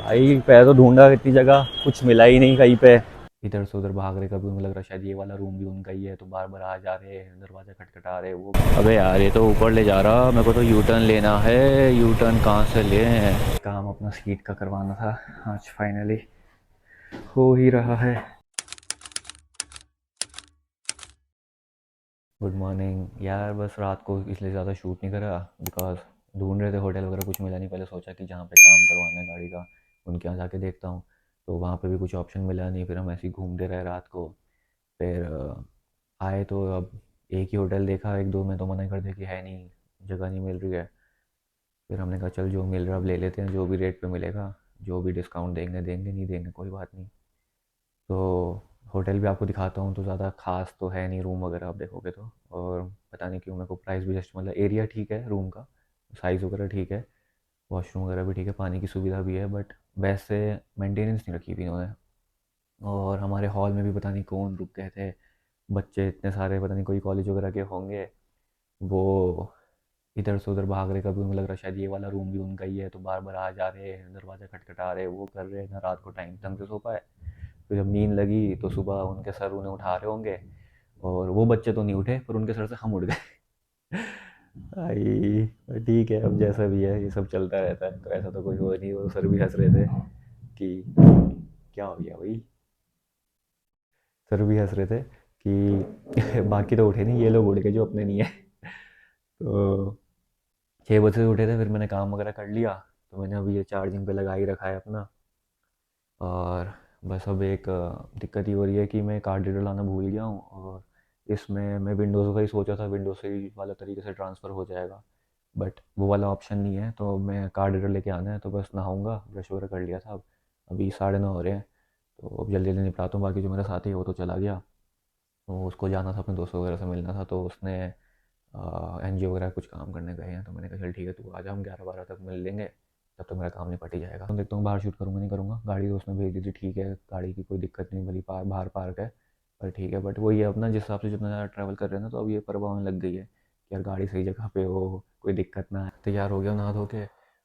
भाई पैर तो ढूंढा इतनी जगह, कुछ मिला ही नहीं कहीं पे। इधर से उधर भाग रहे, कभी उनको लग रहा शायद ये वाला रूम भी उनका ही है, तो बार बार आ जा रहे हैं, दरवाजा खटखटा रहे वो। अबे यार ये तो ऊपर ले जा रहा, मेरे को तो यू टर्न लेना है। यू टर्न कहाँ से ले? काम अपना सीट का करवाना था, आज फाइनली हो ही रहा है। गुड मॉर्निंग यार, बस रात को इसलिए ज़्यादा शूट नहीं करा बिकॉज ढूंढ रहे थे होटल वगैरह, कुछ मिला नहीं। पहले सोचा कि जहाँ पे काम करवाना है गाड़ी का उनके यहाँ जाके देखता हूँ, तो वहाँ पे भी कुछ ऑप्शन मिला नहीं। फिर हम ऐसे ही घूमते रहे रात को। फिर आए तो अब एक ही होटल देखा, एक दो में तो मना कर दिया कि है नहीं, जगह नहीं मिल रही है। फिर हमने कहा चल जो मिल रहा है अब ले लेते हैं, जो भी रेट पे मिलेगा, जो भी डिस्काउंट देंगे देंगे, नहीं देंगे कोई बात नहीं। तो होटल भी आपको दिखाता हूँ, तो ज़्यादा खास तो है नहीं रूम वगैरह आप देखोगे तो। और पता नहीं क्यों मेरे को प्राइस भी जस्ट, मतलब एरिया ठीक है रूम का, साइज़ वगैरह ठीक है, वॉशरूम वगैरह भी ठीक है, पानी की सुविधा भी है, बट वैसे मेंटेनेंस नहीं रखी हुई इन्होंने। और हमारे हॉल में भी पता नहीं कौन रुक गए थे, बच्चे इतने सारे, पता नहीं कोई कॉलेज वगैरह के होंगे। वो इधर से उधर भाग रहे, कभी उनको लग रहा शायद ये वाला रूम भी उनका ही है, तो बार बार आ जा रहे हैं, दरवाजा खटखटा रहे, वो कर रहे हैं ना, रात को टाइम ढंग से सो पाए। फिर जब नींद लगी तो सुबह उनके सर उन्हें उठा रहे होंगे, और वो बच्चे तो नहीं उठे पर उनके सर से हम उठ गए। आई ठीक है, अब जैसा भी है ये सब चलता रहता है, तो ऐसा तो कोई हो नहीं। वो सर भी हंस रहे थे कि क्या हो गया भाई, सर भी हंस रहे थे कि बाकी तो उठे नहीं, ये लोग उठ गए जो अपने नहीं है। तो 6 बजे से उठे थे, फिर मैंने काम वगैरह कर लिया। तो मैंने अभी ये चार्जिंग पे लगा ही रखा है अपना। और बस अब एक दिक्कत ये हो रही है कि मैं कार्ड रीडर लाना भूल गया हूँ, और इसमें मैं विंडोज़ का ही सोचा था, विंडोज़ से ही वाला तरीके से ट्रांसफ़र हो जाएगा, बट वो वाला ऑप्शन नहीं है। तो मैं कार्ड रीडर लेके आना है, तो बस नहाऊंगा, ब्रश वगैरह कर लिया था। अब अभी 9:30 हो रहे हैं, तो अब जल्दी जल्दी निपटाता हूँ। बाकी जो मेरा साथी है वो तो चला गया, तो उसको जाना था अपने दोस्तों वगैरह से मिलना था, तो उसने एन जी ओ वगैरह कुछ काम करने गए हैं। तो मैंने कहा चल ठीक है तू आ जा, हम 11-12 तक मिल लेंगे, तब तक मेरा काम निपट ही जाएगा। तो देखता हूँ बाहर शूट करूँगा नहीं करूँगा। गाड़ी तो उसने भेज दी थी, ठीक है, गाड़ी की कोई दिक्कत नहीं, भली बाहर पार्क है, पर ठीक है। बट वही है अपना, जिस हिसाब से जितना ज़्यादा ट्रैवल कर रहे हैं ना, तो अब ये परवाह होने लग गई है कि यार गाड़ी सही जगह पे हो, कोई दिक्कत ना आए। तैयार हो गया नहा धो के,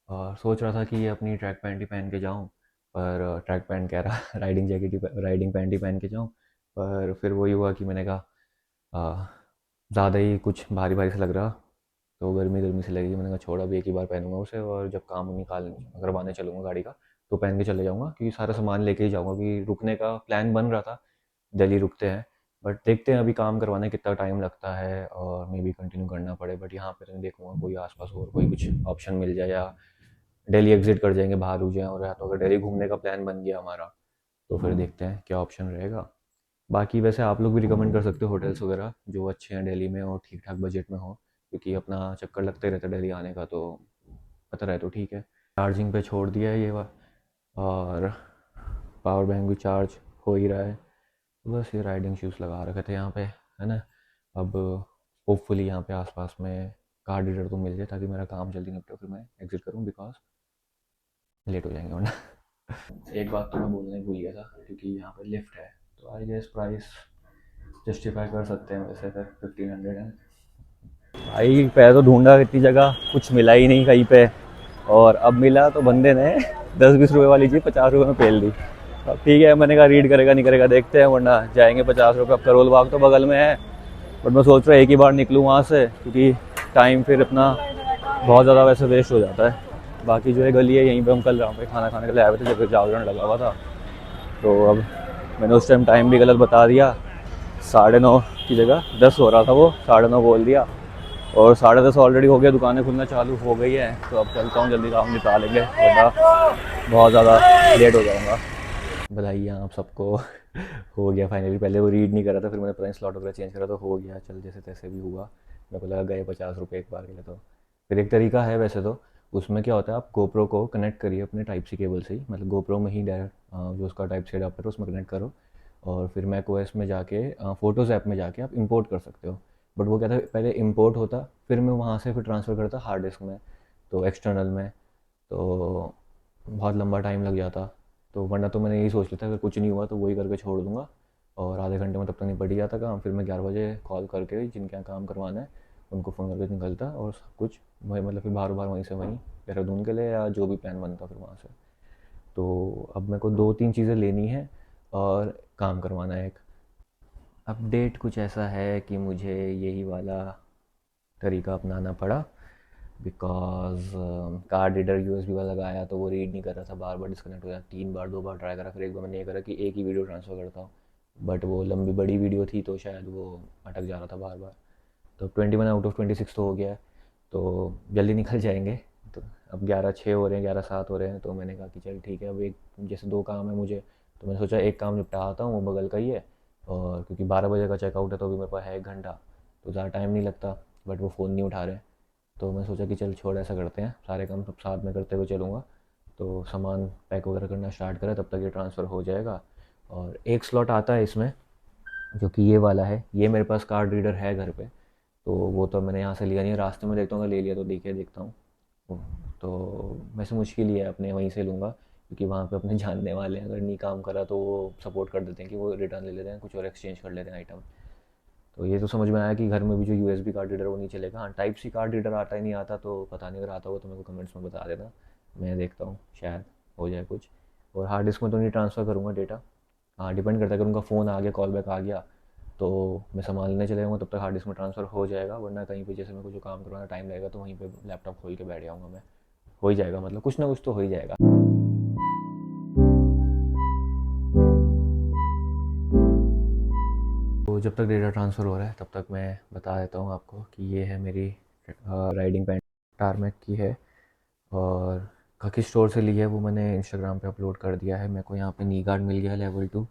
और सोच रहा था कि ये अपनी ट्रैक पैंट ही पहन के जाऊँ, पर ट्रैक पैंट कह रहा राइडिंग जैकेट ही, राइडिंग पैंट ही पहन के जाऊँ। पर फिर वही हुआ कि मैंने कहा ज़्यादा ही कुछ भारी भारी सा लग रहा, तो गर्मी गर्मी से लगेगी। मैंने कहा छोड़, अभी एक ही बार पहनूंगा उसे, और जब काम निकाल करवाने चलूँगा गाड़ी का तो पहन के चले जाऊँगा, क्योंकि सारा सामान लेके ही जाऊँगा। अभी रुकने का प्लान बन रहा था, दिल्ली रुकते हैं, बट देखते हैं अभी काम करवाने कितना टाइम लगता है, और मे बी कंटिन्यू करना पड़े। बट यहाँ पर मैं देखूँगा कोई आसपास और कोई कुछ ऑप्शन मिल जाए, या दिल्ली एग्जिट कर जाएंगे, बाहर रुक जाएँ, और या तो अगर दिल्ली घूमने का प्लान बन गया हमारा, तो फिर देखते हैं क्या ऑप्शन रहेगा। बाकी वैसे आप लोग भी रिकमेंड कर सकते हो होटल्स वगैरह जो अच्छे हैं दिल्ली में और ठीक ठाक बजट में हो, क्योंकि अपना चक्कर लगते रहता है दिल्ली आने का, तो पता रहे तो ठीक है। चार्जिंग पे छोड़ दिया है और पावर बैंक भी चार्ज हो ही रहा है। तो बस ये राइडिंग शूज़ लगा रखे थे यहाँ पे, है ना। अब होपफुली यहाँ पे आसपास में कार डीलर तो मिल जाए, ताकि मेरा काम जल्दी निपटे, फिर मैं एग्जिट करूँ, बिकॉज लेट हो जाएंगे वरना। एक बात तो मैं बोलना ही भूल गया था, क्योंकि यहाँ पे लिफ्ट है, तो आई गेस प्राइस जस्टिफाई कर सकते हैं वैसे, फिर 1500 है। भाई पैर तो ढूंढा इतनी जगह, कुछ मिला ही नहीं कहीं पे। और अब मिला तो बंदे ने 10-20 रुपए वाली चीज़ 50 रुपए में पेल दी। अब ठीक है, मैंने कहा रीड करेगा नहीं करेगा देखते हैं, वरना जाएंगे 50 रुपये। अब करोल बाग तो बगल में है, बट मैं सोच रहा एक ही बार निकलूँ वहाँ से, क्योंकि टाइम फिर अपना बहुत ज़्यादा वैसे वेस्ट हो जाता है। बाकी जो है गली है, यहीं पे हम कल वहाँ पे खाना खाने के लिए आए हुए थे, जब जागरण लगा हुआ था। तो अब मैंने उस टाइम टाइम भी गलत बता दिया, 9:30 की जगह 10 हो रहा था, वो 9:30 बोल दिया, और 10:30 ऑलरेडी हो गया, दुकानें खुलना चालू हो गई है। तो अब चलता हूँ, जल्दी काम निपटा लेंगे, वरना बहुत ज़्यादा लेट हो जाऊँगा। बधाई आप सबको। हो गया फाइनली, पहले वो रीड नहीं कर रहा था, फिर मैंने प्राइस स्लॉट वगैरह चेंज करा तो हो गया, चल जैसे तैसे भी हुआ। मेरे को लगा गए 50 रुपये एक बार के लिए। तो फिर एक तरीका है वैसे तो, उसमें क्या होता है, आप गोप्रो को कनेक्ट करिए अपने टाइप सी केबल से ही, मतलब गोप्रो में ही डायरेक्ट जो उसका टाइप सी अडाप्टर है उसमें कनेक्ट करो, और फिर मैक ओएस में जाके फ़ोटोज़ ऐप में जाके आप इंपोर्ट कर सकते हो। बट वो क्या था, पहले इंपोर्ट होता, फिर मैं वहाँ से फिर ट्रांसफ़र करता हार्ड डिस्क में, तो एक्सटर्नल में, तो बहुत लंबा टाइम लग जाता। तो वरना तो मैंने यही सोच लिया था, अगर कुछ नहीं हुआ तो वही करके छोड़ दूंगा, और आधे घंटे में तब तक निपट ही जाता काम। फिर मैं 11 बजे कॉल करके जिनके यहाँ काम करवाना है उनको फ़ोन करके निकलता, और सब कुछ वही, मतलब फिर बार बार वहीं से वहीं देहरादून के लिए, या जो भी प्लान बनता फिर वहाँ से। तो अब मेरे को 2-3 चीज़ें लेनी है और काम करवाना है एक। अपडेट कुछ ऐसा है कि मुझे यही वाला तरीका अपनाना पड़ा, बिकॉज़ कार्ड रीडर यूएसबी वाला लगाया तो वो रीड नहीं कर रहा था, बार बार डिस्कनेक्ट हो गया। 3 बार 2 बार ट्राई करा, फिर एक बार मैंने ये करा कि एक ही वीडियो ट्रांसफ़र करता हूँ, बट वो लंबी बड़ी वीडियो थी तो शायद वो अटक जा रहा था बार बार। तो 21 आउट ऑफ 26 तो हो गया है, तो जल्दी निकल जाएंगे। तो अब 11:06 हो रहे हैं, 11:07 हो रहे हैं, तो मैंने कहा कि चल ठीक है, अब एक जैसे 2 काम है मुझे, तो मैंने सोचा एक काम निपटा आता हूँ, वो बगल का ही है, और क्योंकि 12 बजे का चेकआउट है तो अभी मेरे पास है 1 घंटा, तो ज़्यादा टाइम नहीं लगता। बट वो फ़ोन नहीं उठा रहे, तो मैं सोचा कि चल छोड़, ऐसा करते हैं सारे काम सब साथ में करते हुए चलूँगा। तो सामान पैक वगैरह करना स्टार्ट करा, तब तक ये ट्रांसफ़र हो जाएगा। और एक स्लॉट आता है इसमें जो कि ये वाला है, ये मेरे पास कार्ड रीडर है घर पे, तो वो तो मैंने यहाँ से लिया नहीं, रास्ते में देखता हूँ, अगर ले लिया तो देखता हूँ। वो तो वैसे मुश्किल ही है, अपने वहीं से लूँगा, क्योंकि वहाँ पे अपने जानने वाले हैं, अगर नहीं काम करा तो वो सपोर्ट कर देते हैं कि वो रिटर्न ले लेते हैं, कुछ और एक्सचेंज कर लेते हैं आइटम। तो ये तो समझ में आया कि घर में भी जो यूएसबी कार्ड रीडर वो नहीं चलेगा। हाँ, टाइप सी कार्ड रीडर आता ही नहीं आता, तो पता नहीं, अगर आता हो तो मेरे को कमेंट्स में बता देना, मैं देखता हूँ शायद हो जाए कुछ। और हार्ड डिस्क में तो नहीं ट्रांसफ़र करूँगा डेटा, हाँ डिपेंड करता है, अगर उनका फ़ोन आ गया, कॉल बैक आ गया, तो मैं संभालने चले जाऊँगा, तब तक हार्ड डिस्क में ट्रांसफ़र हो जाएगा। वरना कहीं पे जैसे मेरे को जो काम करवाना टाइम लगेगा, तो वहीं पे लैपटॉप खोल के बैठ जाऊँगा मैं, हो ही जाएगा, मतलब कुछ ना कुछ तो हो ही जाएगा। तो जब तक डेटा ट्रांसफ़र हो रहा है तब तक मैं बता देता हूँ आपको कि ये है मेरी राइडिंग पैंट, टारमैक की है, और किस स्टोर से ली है वो मैंने इंस्टाग्राम पे अपलोड कर दिया है। मेरे को यहाँ पे नी गार्ड मिल गया है लेवल 2,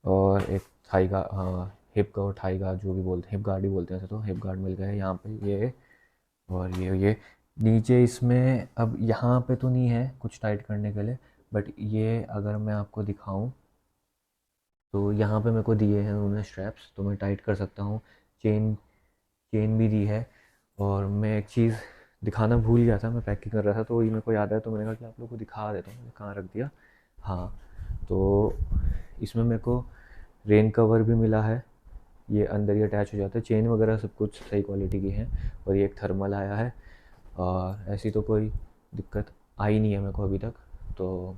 और एक थाई का, हिप का और थाई गार्ड जो भी बोलते हैं, हिप गार्ड ही बोलते हैं वैसे तो, हिप गार्ड मिल गया है यहाँ पे ये। और ये नीचे इसमें अब यहाँ पे तो नहीं है कुछ टाइट करने के लिए, बट ये अगर मैं आपको दिखाऊं तो यहाँ पे मेरे को दिए हैं उन्होंने स्ट्रैप्स, तो मैं टाइट कर सकता हूँ। चेन चेन भी दी है। और मैं एक चीज़ दिखाना भूल गया था, मैं पैकिंग कर रहा था तो ये मेरे को याद आया, तो मैंने कहा कि आप लोग को दिखा देता हूँ, कहाँ रख दिया। हाँ, तो इसमें मेरे को रेन कवर भी मिला है, ये अंदर ही अटैच हो जाता है, चेन वगैरह सब कुछ सही क्वालिटी की है। और ये एक थर्मल आया है, और ऐसी तो कोई दिक्कत आई नहीं है मेरे को अभी तक। तो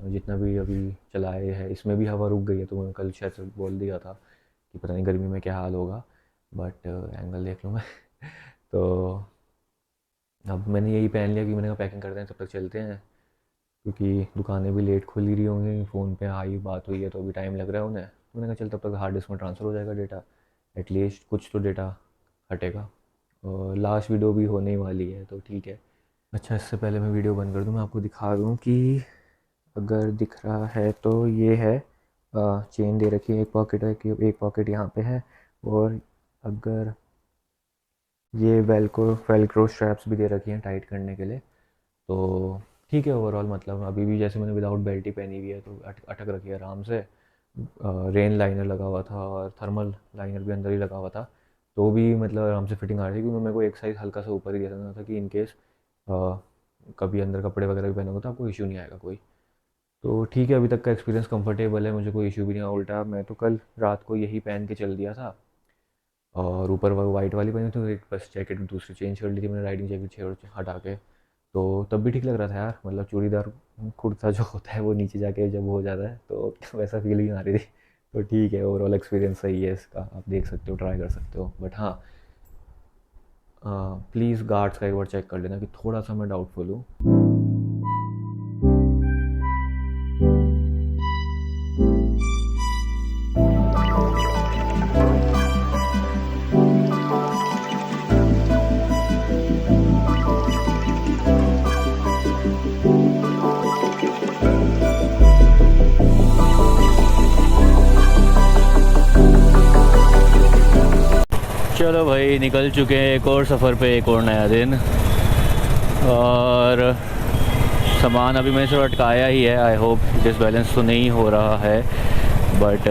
जितना भी अभी चलाए है, इसमें भी हवा रुक गई है, तो मैं कल शायद से बोल दिया था कि पता नहीं गर्मी में क्या हाल होगा, बट एंगल देख लूँ मैं। तो अब मैंने यही पहन लिया कि मैंने कहा पैकिंग करते हैं, तब तक चलते हैं, क्योंकि दुकानें भी लेट खुल ही रही होंगी। फ़ोन पे आई बात हुई है तो अभी टाइम लग रहा है उन्हें, तो मैंने कहा चल तब तक हार्ड डिस्क में ट्रांसफ़र हो जाएगा डेटा, एटलीस्ट कुछ तो डेटा हटेगा। और लास्ट वीडियो भी होने वाली है तो ठीक है। अच्छा, इससे पहले मैं वीडियो बंद कर दूँ, मैं आपको दिखा दूँ कि अगर दिख रहा है तो ये है, चेन दे रखी है, एक पॉकेट है कि एक पॉकेट यहाँ पे है, और अगर ये वेलक्रो स्ट्रैप्स भी दे रखी हैं टाइट करने के लिए, तो ठीक है ओवरऑल। मतलब अभी भी जैसे मैंने विदाउट बेल्ट ही पहनी हुई है तो अटक रखी है आराम से। रेन लाइनर लगा हुआ था और थर्मल लाइनर भी अंदर ही लगा हुआ था, तो भी मतलब आराम से फिटिंग आ रही थी, क्योंकि मेरे को एक साइज़ हल्का सा ऊपर ही दिया था कि इन केस कभी अंदर कपड़े वगैरह भी पहनोगे तो आपको इशू नहीं आएगा कोई। तो ठीक है, अभी तक का एक्सपीरियंस कंफर्टेबल है, मुझे कोई इशू भी नहीं आया। उल्टा मैं तो कल रात को यही पहन के चल दिया था, और ऊपर वो वाइट वाली पहनी थी, एक बस जैकेट दूसरी चेंज कर ली थी मैंने, राइडिंग जैकेट छेड़ हटा के। तो तब भी ठीक लग रहा था यार, मतलब चूड़ीदार कुर्ता जो होता है वो नीचे जाके जब हो जाता है तो वैसा फीलिंग आ रही थी। तो ठीक है, ओवरऑल एक्सपीरियंस सही है इसका, आप देख सकते हो, ट्राई कर सकते हो। बट हाँ, प्लीज़ गार्ड्स का एक बार चेक कर लेना, कि थोड़ा सा मैं डाउटफुल हूँ। चलो भाई, निकल चुके हैं एक और सफ़र पे, एक और नया दिन। और सामान अभी मैंने सिर्फ अटकाया ही है, आई होप डिसबैलेंस तो नहीं हो रहा है, बट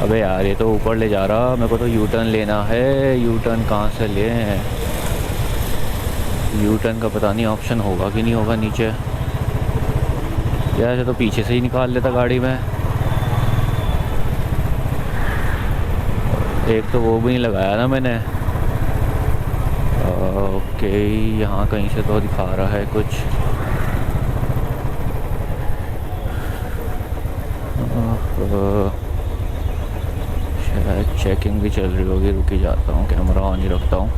अबे यार ये तो ऊपर ले जा रहा, मेरे को तो यू टर्न लेना है। यू टर्न कहाँ से लें? यू टर्न का पता नहीं ऑप्शन होगा कि नहीं होगा नीचे, यार ऐसे तो पीछे से ही निकाल लेता गाड़ी में। एक तो वो भी नहीं लगाया ना मैंने। ओके, यहाँ कहीं से तो दिखा रहा है कुछ। शायद चेकिंग भी चल रही होगी, रुक ही जाता हूँ, कैमरा ऑन ही रखता हूँ।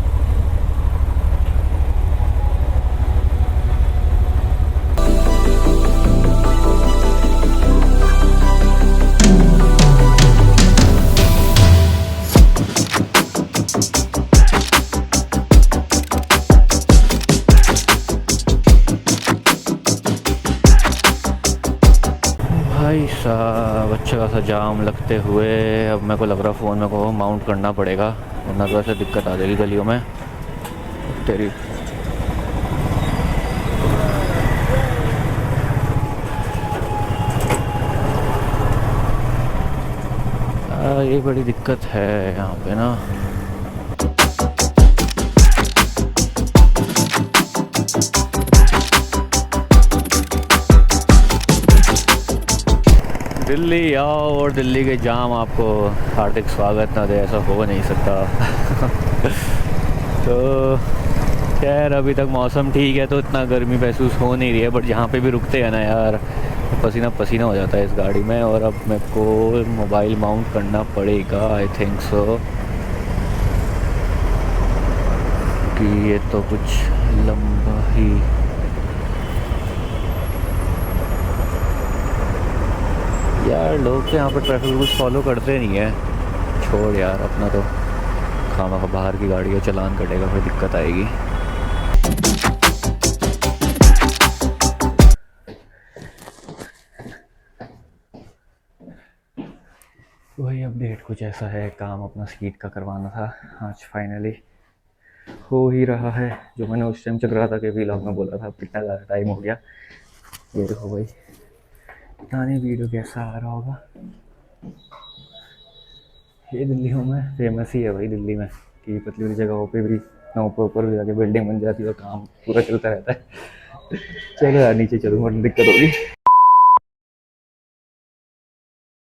भाई साहब अच्छा खासा जाम लगते हुए अब मेरे को लग रहा फ़ोन मेरे को माउंट करना पड़ेगा, वरना तो ऐसे दिक्कत आ जाएगी गलियों में तेरी। ये बड़ी दिक्कत है यहाँ पे ना। दिल्ली आओ और दिल्ली के जाम आपको हार्दिक स्वागत ना दे, ऐसा हो नहीं सकता। तो खैर अभी तक मौसम ठीक है तो इतना गर्मी महसूस हो नहीं रही है, बट जहाँ पे भी रुकते हैं ना यार पसीना पसीना हो जाता है इस गाड़ी में। और अब मेरे को मोबाइल माउंट करना पड़ेगा, आई थिंक सो, कि ये तो कुछ लंबा ही। यार लोग तो यहाँ पर ट्रैफिक रूल्स फॉलो करते नहीं है। छोड़ यार, अपना तो खामा का बाहर की गाड़ी का चालान कटेगा, फिर दिक्कत आएगी। वही अपडेट कुछ ऐसा है, काम अपना सीट का करवाना था, आज फाइनली हो ही रहा है। जो मैंने उस टाइम चल रहा था कि व्लॉग में बोला था, कितना ज़्यादा टाइम हो गया। ये देखो भाई, पता नहीं वीडियो कैसा आ रहा होगा। ये दिल्ली में फेमस ही है भाई, दिल्ली में कि पतली वाली जगहों पे भी ना ऊपर भी जाके बिल्डिंग बन जाती है और काम पूरा चलता रहता है। चलो यार नीचे चलूँ वरना दिक्कत होगी।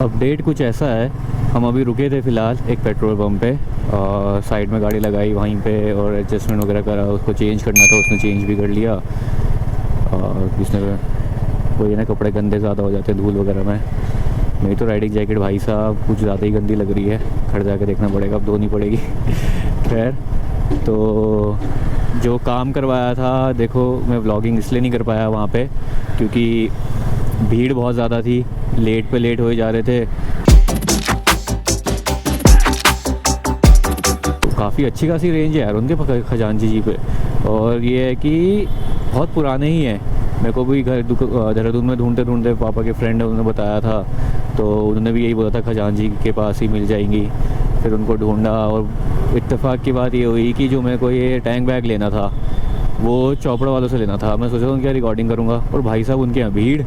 अपडेट कुछ ऐसा है, हम अभी रुके थे फ़िलहाल एक पेट्रोल पंप पे और साइड में गाड़ी लगाई वहीं पे और एडजस्टमेंट वगैरह करा, उसको चेंज करना था, उसने चेंज भी कर लिया। और उसने वही ना, कपड़े गंदे ज़्यादा हो जाते हैं धूल वगैरह में। मेरी तो राइडिंग जैकेट भाई साहब कुछ ज़्यादा ही गंदी लग रही है, घर जाके देखना पड़ेगा, अब धोनी पड़ेगी। खैर तो जो काम करवाया था, देखो मैं व्लॉगिंग इसलिए नहीं कर पाया वहाँ पे क्योंकि भीड़ बहुत ज़्यादा थी, लेट पे लेट हो जा रहे थे। काफ़ी अच्छी खासी रेंज है यार उनके खजांची जी पे, और ये है कि बहुत पुराने ही हैं। मेरे को भी घर देहरादून में ढूंढते ढूंढते पापा के फ्रेंड ने उन्होंने बताया था, तो उन्होंने भी यही बोला था खजांची के पास ही मिल जाएंगी। फिर उनको ढूंढा और इत्तेफाक की बात ये हुई कि जो मेरे को ये टैंक बैग लेना था वो चौपड़ा वालों से लेना था। मैं सोचा उनके यहाँ रिकॉर्डिंग करूँगा और भाई साहब उनके यहाँ भीड़।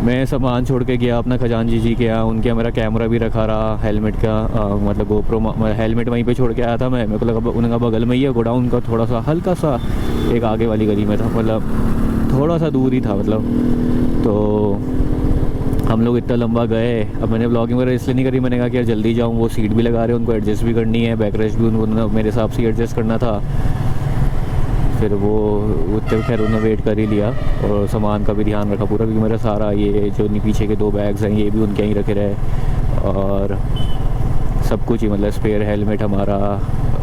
मैं सामान छोड़ के गया अपना खजांची जी के यहाँ, उनके यहाँ मेरा कैमरा भी रखा रहा, हेलमेट का मतलब गोप्रो हेलमेट वहीं पे छोड़ के आया था मैं। मेरे को लगा उनका बगल में ही है गोडाउन का, थोड़ा सा हल्का सा एक आगे वाली गली में था, मतलब थोड़ा सा दूर ही था मतलब। तो हम लोग इतना लंबा गए। अब मैंने ब्लॉगिंग वगैरह इसलिए नहीं करी, मैंने कहा कि यार जल्दी जाऊँ, वो सीट भी लगा रहे हैं, उनको एडजस्ट भी करनी है, बैक रेस्ट भी उनको मेरे हिसाब से एडजस्ट करना था। फिर वो उतने खैर उन्होंने वेट कर ही लिया और सामान का भी ध्यान रखा पूरा, क्योंकि मेरा सारा ये जो पीछे के 2 बैग्स हैं ये भी उनके ही रखे रहे और सब कुछ ही, मतलब स्पेयर हेलमेट हमारा,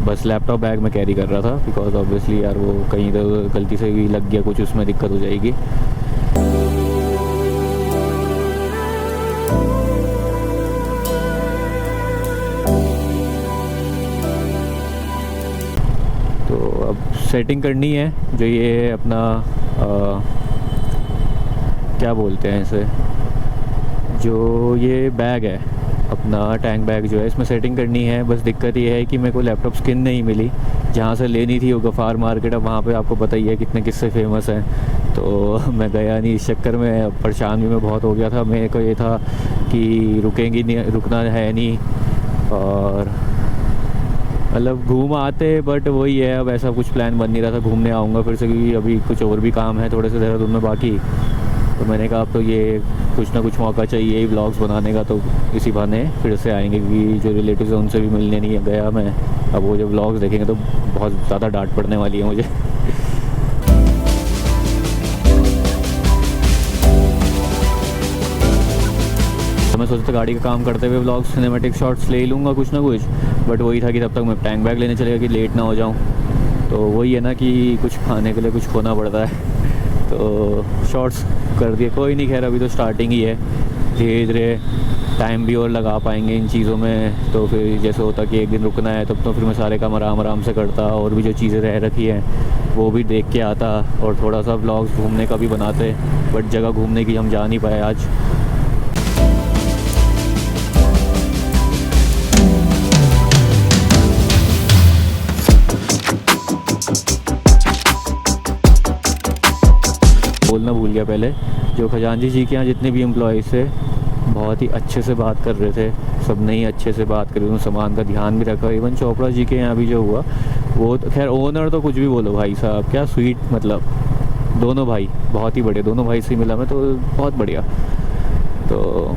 बस लैपटॉप बैग में कैरी कर रहा था बिकॉज ऑब्वियसली यार वो कहीं तो गलती से भी लग गया कुछ, उसमें दिक्कत हो जाएगी। तो अब सेटिंग करनी है, जो ये अपना क्या बोलते हैं इसे, जो ये बैग है अपना टैंक बैग जो है, इसमें सेटिंग करनी है। बस दिक्कत ये है कि मेरे को लैपटॉप स्किन नहीं मिली जहाँ से लेनी थी, वो गफ़ार मार्केट। अब वहाँ पे आपको पता ही है कितने किस्से फेमस हैं, तो मैं गया नहीं। इस चक्कर में परेशान भी मैं बहुत हो गया था। मेरे को ये था कि रुकेंगी नहीं, रुकना है नहीं, और मतलब घूम आते, बट वही है अब ऐसा कुछ प्लान बन नहीं रहा था। घूमने आऊँगा फिर से क्योंकि अभी कुछ और भी काम है थोड़े से देहरादून में बाकी, तो मैंने कहा अब तो ये कुछ ना कुछ मौका चाहिए ही व्लॉग्स बनाने का, तो इसी बहाने फिर से आएंगे, क्योंकि जो रिलेटिव्स हैं उनसे भी मिलने नहीं गया मैं। अब वो जब व्लॉग्स देखेंगे तो बहुत ज़्यादा डांट पड़ने वाली है मुझे। तो मैं सोचता गाड़ी का काम करते हुए व्लॉग सिनेमैटिक शॉट्स ले लूँगा कुछ ना कुछ, बट वही था कि तब तक मैं टैंक बैग लेने चलेगा कि लेट ना हो जाऊँ। तो वही है ना कि कुछ खाने के लिए कुछ खोना पड़ता है, तो शॉर्ट्स कर दिए। कोई नहीं, खैर अभी तो स्टार्टिंग ही है, धीरे धीरे टाइम भी और लगा पाएंगे इन चीज़ों में। तो फिर जैसे होता कि एक दिन रुकना है, तब तो फिर मैं सारे काम आराम आराम से करता, और भी जो चीज़ें रह रखी हैं वो भी देख के आता, और थोड़ा सा व्लॉग्स घूमने का भी बनाते। बट जगह घूमने की हम जा नहीं पाए आज। बोलना भूल गया पहले, जो खजांची जी के यहाँ जितने भी एम्प्लॉयज़ थे बहुत ही अच्छे से बात कर रहे थे, सब ने ही अच्छे से बात करी, उन्होंने सामान का ध्यान भी रखा। इवन चोपड़ा जी के यहाँ भी जो हुआ वो तो खैर, ओनर तो कुछ भी बोलो भाई साहब, क्या स्वीट, मतलब दोनों भाई बहुत ही बढ़िया, दोनों भाई से मिला मैं तो बहुत बढ़िया। तो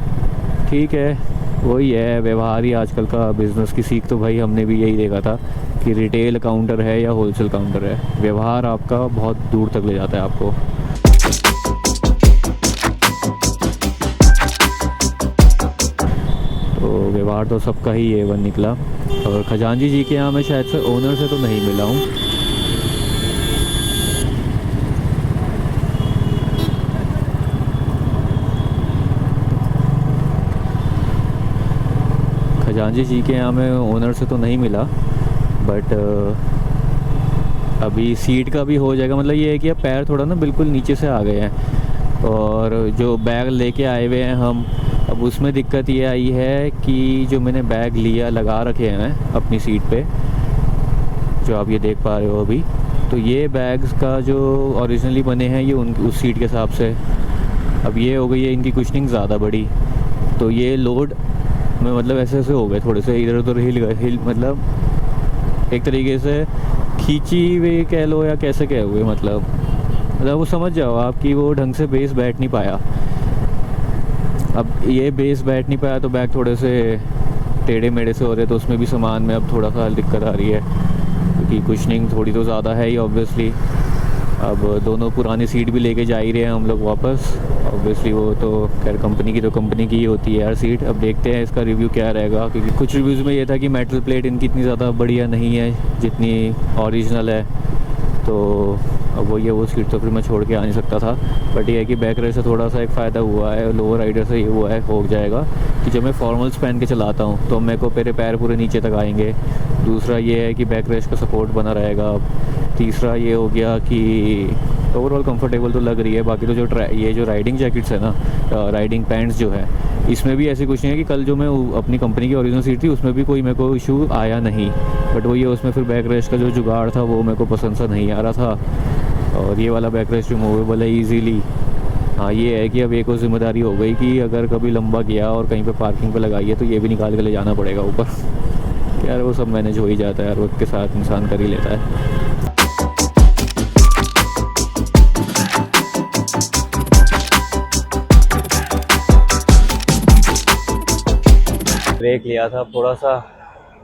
ठीक है, वही है व्यवहार ही आजकल का बिज़नेस की सीख। तो भाई हमने भी यही देखा था कि रिटेल काउंटर है या होलसेल काउंटर है, व्यवहार आपका बहुत दूर तक ले जाता है आपको। तो व्यवहार तो सबका ही A1 निकला। और खजांची जी के यहाँ मैं शायद से ओनर से तो नहीं मिला हूँ। खजांची जी के यहाँ मैं ओनर से तो नहीं मिला, बट अभी सीट का भी हो जाएगा। मतलब ये है कि अब पैर थोड़ा ना बिल्कुल नीचे से आ गए हैं, और जो बैग लेके आए हुए हैं हम, अब उसमें दिक्कत ये आई है कि जो मैंने बैग लिया लगा रखे हैं अपनी सीट पे, जो आप ये देख पा रहे हो अभी, तो ये बैग्स का जो ओरिजिनली बने हैं ये उस सीट के हिसाब से। अब ये हो गई है इनकी कुशनिंग ज़्यादा बड़ी, तो ये लोड में मतलब ऐसे ऐसे हो गए, थोड़े से इधर उधर हिल गए, मतलब एक तरीके से खींची हुई कह लो या कैसे कह हुए, मतलब वो समझ जाओ आप कि वो ढंग से बेस बैठ नहीं पाया। अब ये बेस बैठ नहीं पाया तो बैग थोड़े से टेढ़े मेढ़े से हो रहे, तो उसमें भी सामान में अब थोड़ा सा दिक्कत आ रही है, क्योंकि कुशनिंग थोड़ी तो ज़्यादा है ही ऑब्वियसली। अब दोनों पुरानी सीट भी लेके जा ही रहे हैं हम लोग वापस, ऑब्वियसली वो तो खैर कंपनी की तो कंपनी की ही होती है यार सीट। अब देखते हैं इसका रिव्यू क्या रहेगा, क्योंकि कुछ रिव्यूज़ में ये था कि मेटल प्लेट इनकी इतनी ज़्यादा बढ़िया नहीं है जितनी ओरिजिनल है। तो अब वो सीट तो फिर मैं छोड़ के आ नहीं सकता था, बट ये है कि बैक रेस से थोड़ा सा एक फ़ायदा हुआ है, लोअर राइडर से ये हुआ है, हो जाएगा कि जब मैं फॉर्मल्स पहन के चलाता हूँ तो मेरे को मेरे पैर पूरे नीचे तक आएंगे। दूसरा ये है कि बैक रेस का सपोर्ट बना रहेगा। तीसरा ये हो गया कि ओवरऑल कंफर्टेबल तो लग रही है। बाकी तो ये जो राइडिंग जैकेट्स है ना, राइडिंग पैंट्स जो है, इसमें भी ऐसी कुछ नहीं है कि कल जो मैं अपनी कंपनी की ओरिजिनल सीट थी उसमें भी कोई मेरे को इशू आया नहीं, बट वो ये उसमें फिर बैक रेस्ट का जो जुगाड़ था वो मेरे को पसंद सा नहीं आ रहा था। और ये वाला बैक रेस्ट रिमूवेबल है ईजीली। हाँ ये है कि अब एक और ज़िम्मेदारी हो गई कि अगर कभी लंबा गया और कहीं पे पार्किंग पे लगाई है तो ये भी निकाल के ले जाना पड़ेगा ऊपर। यार वो सब मैनेज हो ही जाता है यार, वक्त के साथ इंसान कर ही लेता है। ब्रेक लिया था, थोड़ा सा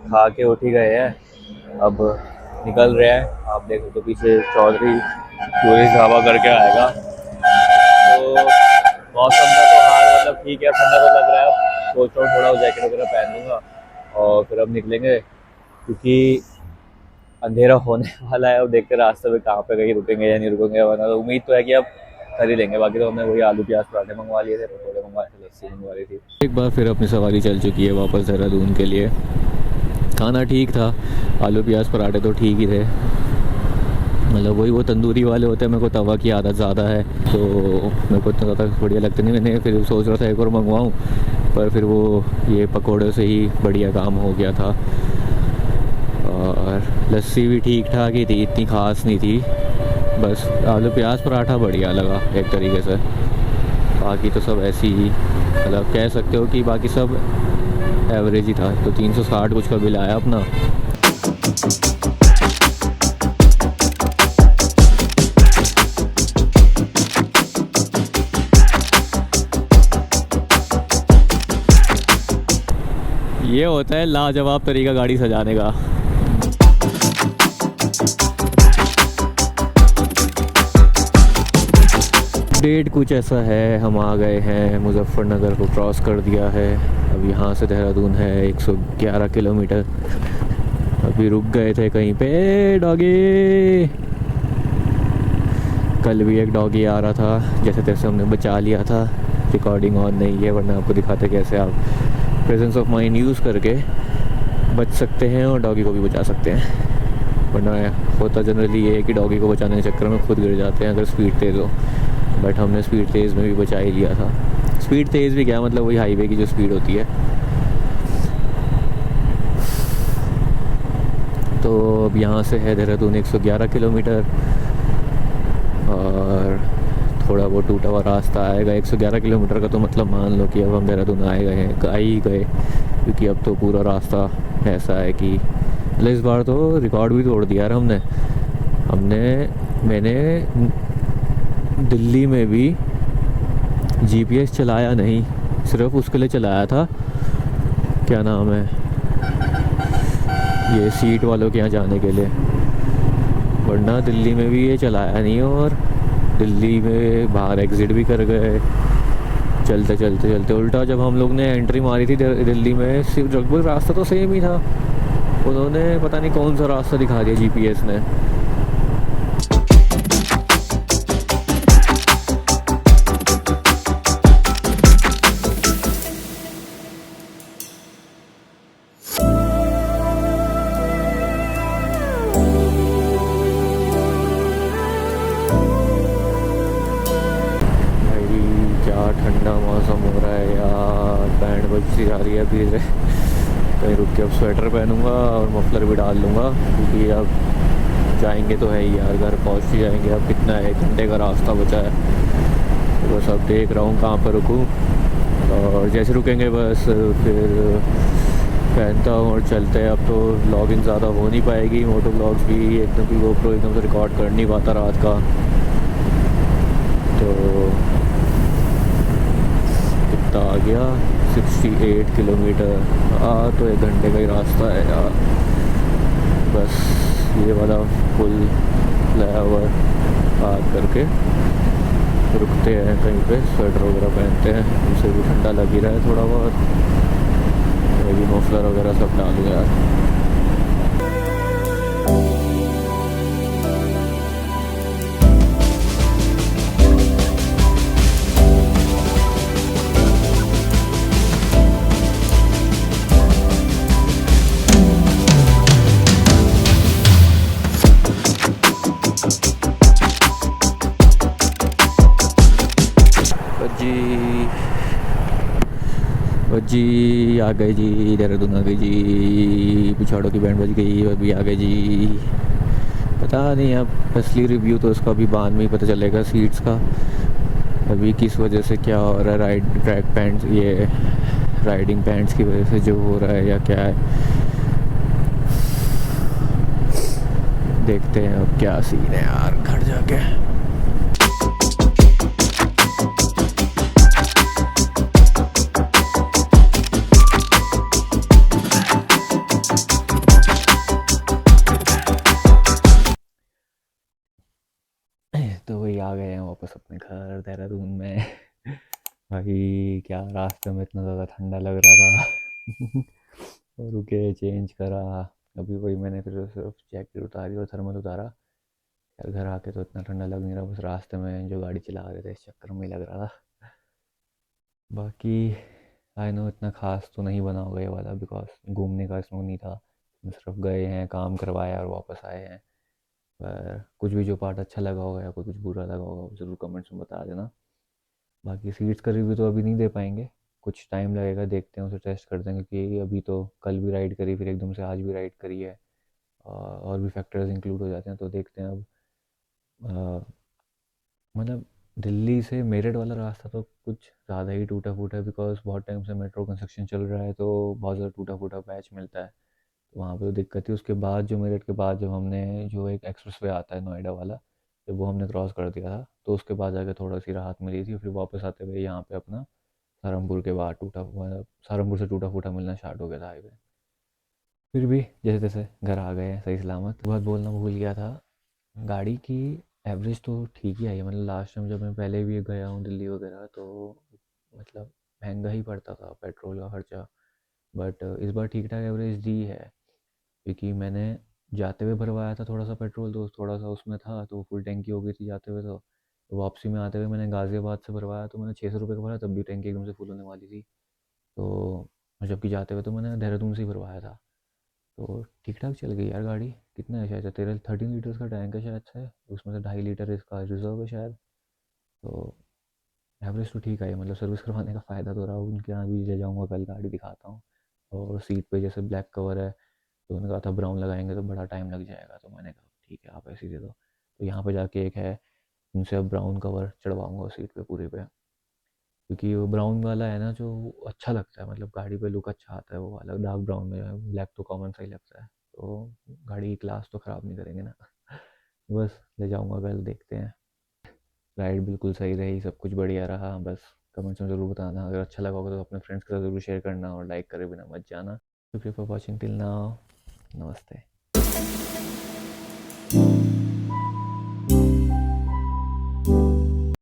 खा के उठ ही गए हैं, अब निकल रहे हैं। आप देखो तो पीछे चौधरी टूरिस्ट ढाबा करके आएगा। तो मौसम का तो हाल मतलब ठीक है, ठंडा तो लग रहा है। सोच रहा हूँ थोड़ा जैकेट वगैरह पहन लूँगा और फिर अब निकलेंगे, क्योंकि अंधेरा होने वाला है। अब देखते रास्ते में कहाँ पे कहीं रुकेंगे या नहीं रुकेंगे, वरना तो उम्मीद तो है कि अब कर ही लेंगे। बाकी तो हमने वही आलू प्याज पराठे मंगवा लिए थे, पकौड़े मंगवाए थे, लस्सी मंगवा ली थी। एक बार फिर अपनी सवारी चल चुकी है वापस देहरादून के लिए। खाना ठीक था, आलू प्याज पराठे तो ठीक ही थे, मतलब वही वो तंदूरी वाले होते हैं। मेरे को तवा की आदत ज़्यादा है तो मेरे को इतना ज़्यादा बढ़िया लगता नहीं। मैंने फिर सोच रहा था एक और मंगवाऊँ, पर फिर वो ये पकोड़े से ही बढ़िया काम हो गया था। और लस्सी भी ठीक ठाक ही थी, इतनी ख़ास नहीं थी, बस आलू प्याज पराठा बढ़िया लगा एक तरीके से। बाकी तो सब ऐसी ही, मतलब कह सकते हो कि बाकी सब एवरेज ही था। तो 360 कुछ का बिल आया अपना। ये होता है लाजवाब तरीका गाड़ी सजाने का। डेट कुछ ऐसा है, हम आ गए हैं, मुजफ्फरनगर को क्रॉस कर दिया है। अब यहाँ से देहरादून है 111 किलोमीटर। अभी रुक गए थे कहीं पे। डॉगी, कल भी एक डॉगी आ रहा था, जैसे तैसे हमने बचा लिया था। रिकॉर्डिंग ऑन नहीं है, वरना आपको दिखाते कैसे आप प्रेजेंस ऑफ माइंड यूज़ करके बच सकते हैं और डॉगी को भी बचा सकते हैं। वरना होता जनरली ये है कि डॉगी को बचाने के चक्कर में खुद गिर जाते हैं अगर स्पीड तेज़ हो। बट हमने स्पीड तेज़ में भी बचा ही लिया था। स्पीड तेज़ भी क्या, मतलब वही हाईवे की जो स्पीड होती है। तो अब यहाँ से है देहरादून 111 किलोमीटर, और थोड़ा वो टूटा हुआ रास्ता आएगा। 111 किलोमीटर का तो मतलब मान लो कि अब हम देहरादून आए गए हैं, आ ही गए, क्योंकि अब तो पूरा रास्ता ऐसा है कि मतलब इस बार तो रिकॉर्ड भी तोड़ दिया यार मैंने दिल्ली में भी जीपीएस चलाया नहीं, सिर्फ उसके लिए चलाया था, क्या नाम है, ये सीट वालों के यहाँ जाने के लिए। वरना दिल्ली में भी ये चलाया नहीं, और दिल्ली में बाहर एग्ज़िट भी कर गए चलते चलते चलते। उल्टा जब हम लोग ने एंट्री मारी थी दिल्ली में, सिर्फ लगभग रास्ता तो सेम ही था, उन्होंने पता नहीं कौन सा रास्ता दिखा दिया जीपीएस ने। ठंडा मौसम हो रहा है यार, बैंड बजती जा रही है अभी से। कहीं रुक के अब स्वेटर पहनूंगा और मफलर भी डाल लूँगा, क्योंकि अब जाएंगे तो है ही यार, घर पहुंच ही जाएंगे। अब कितना है, 1 घंटे का रास्ता बचा है, तो बस अब देख रहा हूँ कहाँ पर रुकूँ, और जैसे रुकेंगे बस फिर पहनता हूँ और चलते हैं। अब तो व्लॉगिंग ज़्यादा हो नहीं पाएगी, मोटो व्लॉग्स भी एकदम भी गोप्रो एकदम से रिकॉर्ड कर नहीं पाता रात का। तो कितना आ गया, 68 किलोमीटर। तो 1 घंटे का ही रास्ता है यार। बस ये वाला पुल फ्लाईओवर पार करके रुकते हैं कहीं पे, स्वेटर वगैरह पहनते हैं, उनसे भी ठंडा लग ही रहा है थोड़ा बहुत। मैं भी मफलर वगैरह सब डालूँ यार। जी आ गए जी, देहरादून आ गई जी, पिछाड़ों की बैंड बज गई, अभी आ गए जी। पता नहीं अब असली रिव्यू तो उसका अभी बाद में ही पता चलेगा सीट्स का, अभी किस वजह से क्या हो रहा है, ट्रैक पैंट्स, ये राइडिंग पैंट्स की वजह से जो हो रहा है या क्या है। देखते हैं अब क्या सीन है यार घर जाके। तो वही आ गए हैं वापस अपने घर देहरादून में। भाई क्या रास्ते में इतना ज़्यादा ठंडा लग रहा था। और रुके, चेंज करा। अभी वही मैंने फिर सिर्फ जैकेट उतारी और थर्मल उतारा यार। घर आके तो इतना ठंडा लग नहीं रहा, बस रास्ते में जो गाड़ी चला रहे थे इस चक्कर में ही लग रहा था। बाकी आई नो इतना खास तो नहीं बना होगा ये वाला, बिकॉज घूमने का इसमें नहीं था, सिर्फ गए हैं, काम करवाया और वापस आए हैं। पर कुछ भी जो पार्ट अच्छा लगा होगा या कुछ बुरा लगा होगा ज़रूर कमेंट्स में बता देना। बाकी सीट्स का रिव्यू तो अभी नहीं दे पाएंगे, कुछ टाइम लगेगा, देखते हैं, उसे टेस्ट करते हैं, क्योंकि अभी तो कल भी राइड करी, फिर एकदम से आज भी राइड करी है, और भी फैक्टर्स इंक्लूड हो जाते हैं, तो देखते हैं अब। मतलब दिल्ली से मेरठ वाला रास्ता तो कुछ ज़्यादा ही टूटा फूटा है, बिकॉज बहुत टाइम से मेट्रो कंस्ट्रक्शन चल रहा है, तो बहुत ज़्यादा टूटा फूटा पैच मिलता है, तो वहाँ पे तो दिक्कत थी। उसके बाद जो मेरठ के बाद जब हमने जो एक एक्सप्रेस वे आता है नोएडा वाला, जब वो हमने क्रॉस कर दिया था, तो उसके बाद जाके थोड़ा सी राहत मिली थी। फिर वापस आते हुए यहाँ पे अपना सहारनपुर के बाद टूटा हुआ, सहारनपुर से टूटा फूटा मिलना स्टार्ट हो गया था हाईवे। फिर भी जैसे तैसे घर आ गए सही सलामत। बात बोलना भूल गया था, गाड़ी की एवरेज तो ठीक ही आई है। मतलब लास्ट टाइम जब मैं पहले भी गया हूँ दिल्ली वगैरह तो मतलब महंगा ही पड़ता था पेट्रोल का खर्चा, बट इस बार ठीक ठाक एवरेज दी है। क्योंकि मैंने जाते हुए भरवाया था थोड़ा सा पेट्रोल, तो थोड़ा सा उसमें था तो फुल टैंकी हो गई थी जाते हुए। तो वापसी में आते हुए मैंने गाज़ियाबाद से भरवाया तो मैंने 600 रुपये का भरा, तब भी टैंकी एकदम से फुल होने वाली थी। तो जबकि जाते हुए तो मैंने देहरादून से ही भरवाया था। तो ठीक ठाक चल गई यार गाड़ी। कितना है शायद, तेरह 13 लीटर्स का टैंक है शायद से, उसमें से 2.5 लीटर इसका रिजर्व है शायद। तो एवरेज तो ठीक आई है। मतलब सर्विस करवाने का फ़ायदा तो रहा। उनके यहाँ भी ले जाऊँगा कल, गाड़ी दिखाता हूँ। और सीट पे जैसे ब्लैक कवर है, तो उन्होंने कहा था ब्राउन लगाएंगे तो बड़ा टाइम लग जाएगा, तो मैंने कहा ठीक है आप ऐसे ही दे दो। तो यहाँ पे जाके एक है, उनसे अब ब्राउन कवर चढ़वाऊंगा सीट पे पूरे पे। क्योंकि वो ब्राउन वाला है ना जो अच्छा लगता है, मतलब गाड़ी पे लुक अच्छा आता है वो वाला। डार्क ब्राउन में ब्लैक तो कॉमन सा ही लगता है, तो गाड़ी की क्लास तो ख़राब नहीं करेंगे ना। बस ले जाऊंगा कल, देखते हैं। राइड बिल्कुल सही रही, सब कुछ बढ़िया रहा। बस कमेंट्स में ज़रूर बताना, अगर अच्छा लगा होगा तो अपने फ्रेंड्स के साथ ज़रूर शेयर करना, और लाइक करे बिना मत जाना। शुक्रिया फॉर वॉचिंग टिल नाउ। नमस्ते।